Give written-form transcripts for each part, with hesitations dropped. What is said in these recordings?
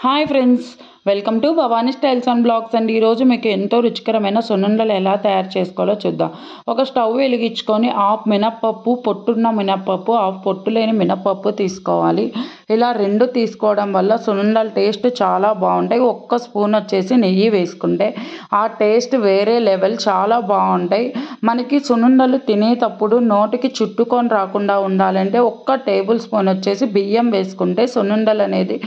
Hi friends, welcome to Bhavani styles and blogs అండి. ఈరోజు మీకు ఎంతో రుచికరమైన సున్నుండలు ఎలా తయారు చేసుకోవాలో చూద్దాం. ఒక స్టవ్ వెలిగించుకొని హాఫ్ మినప్పప్పు, పొట్టున్న మినప్పప్పు, హాఫ్ పొట్టు లేని మినప్పప్పు తీసుకోవాలి. ఇలా రెండు తీసుకోవడం వల్ల సున్నుండల టేస్ట్ చాలా బాగుంటాయి. ఒక్క స్పూన్ వచ్చేసి నెయ్యి వేసుకుంటే ఆ టేస్ట్ వేరే లెవెల్, చాలా బాగుంటాయి. మనకి సున్నుండలు తినేటప్పుడు నోటికి చుట్టుకొని రాకుండా ఉండాలంటే ఒక్క టేబుల్ స్పూన్ వచ్చేసి బియ్యం వేసుకుంటే సున్నుండలు అనేది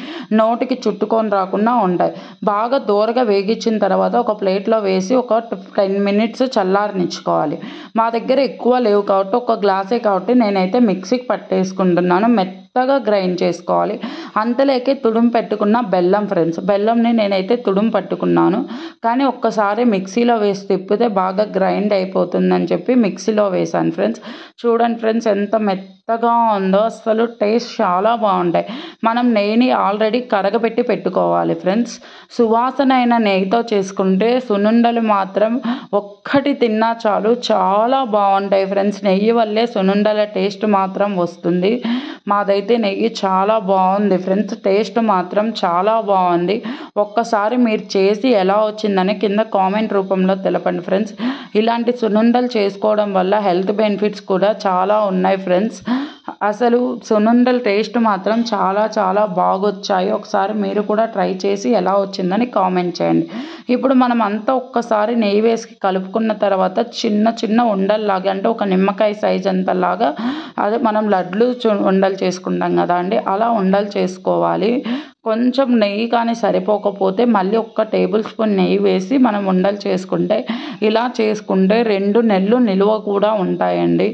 నోటికి చుట్టుకొని రాకుండా ఉంటాయి. బాగా దూరగా వేగించిన తర్వాత ఒక ప్లేట్లో వేసి ఒక 10 మినిట్స్ చల్లారనిచ్చుకోవాలి. మా దగ్గర ఎక్కువ లేవు కాబట్టి ఒక గ్లాసే కాబట్టి నేనైతే మిక్సీకి పట్టేసుకుంటున్నాను. మెత్తగా గ్రైండ్ చేసుకోవాలి. అంతలోకే తుడుము పెట్టుకున్న బెల్లం ఫ్రెండ్స్, బెల్లంని నేనైతే తుడుము పట్టుకున్నాను, కానీ ఒక్కసారి మిక్సీలో వేసి తిప్పితే బాగా గ్రైండ్ అయిపోతుందని చెప్పి మిక్సీలో వేసాను ఫ్రెండ్స్. చూడండి ఫ్రెండ్స్, ఎంత మెత్తగా ఉందో, అసలు టేస్ట్ చాలా బాగుంటాయి. మనం నెయ్యిని ఆల్రెడీ కరగబెట్టి పెట్టుకోవాలి ఫ్రెండ్స్. సువాసన అయిన నెయ్యితో చేసుకుంటే సున్నుండలు మాత్రం ఒక్కటి తిన్నా చాలు, చాలా బాగుంటాయి ఫ్రెండ్స్. నెయ్యి వల్లే సున్నుండల టేస్ట్ మాత్రం వస్తుంది. మాదైతే నెయ్యి చాలా బాగుంది ఫ్రెండ్స్, టేస్ట్ మాత్రం చాలా బాగుంది. ఒక్కసారి మీరు చేసి ఎలా వచ్చిందని కింద కామెంట్ రూపంలో తెలపండి ఫ్రెండ్స్. ఇలాంటి సున్నుండలు చేసుకోవడం వల్ల హెల్త్ బెనిఫిట్స్ కూడా చాలా ఉన్నాయి ఫ్రెండ్స్. అసలు సున్నుండల టేస్ట్ మాత్రం చాలా చాలా బాగొచ్చాయి. ఒకసారి మీరు కూడా ట్రై చేసి ఎలా వచ్చిందని కామెంట్ చేయండి. ఇప్పుడు మనం అంతా ఒక్కసారి నెయ్యి వేసి కలుపుకున్న తర్వాత చిన్న చిన్న ఉండల్లాగా, అంటే ఒక నిమ్మకాయ సైజ్ అంతలాగా, అదే మనం లడ్లు ఉండలు చేసుకుంటాం కదా అండి, అలా ఉండలు చేసుకోవాలి. కొంచెం నెయ్యి కానీ సరిపోకపోతే మళ్ళీ ఒక్క టేబుల్ స్పూన్ నెయ్యి వేసి మనం ఉండలు చేసుకుంటే, ఇలా చేసుకుంటే 2 నెలలు నిల్వ కూడా ఉంటాయండి.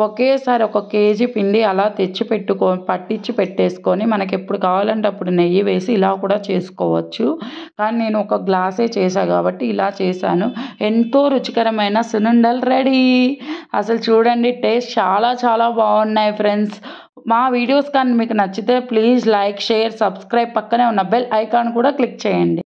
ఒకేసారి 1 కేజీ పిండి అలా పట్టించి పెట్టేసుకొని మనకి ఎప్పుడు కావాలంటే అప్పుడు నెయ్యి వేసి ఇలా కూడా చేసుకోవచ్చు. కానీ నేను ఒక గ్లాసే చేశాను కాబట్టి ఇలా చేశాను. ఎంతో రుచికరమైన సున్నుండలు రెడీ. అసలు చూడండి, టేస్ట్ చాలా చాలా బాగున్నాయి ఫ్రెండ్స్. మా వీడియోస్ కానీ మీకు నచ్చితే ప్లీజ్ లైక్, షేర్, సబ్స్క్రైబ్, పక్కనే ఉన్న బెల్ ఐకాన్ కూడా క్లిక్ చేయండి.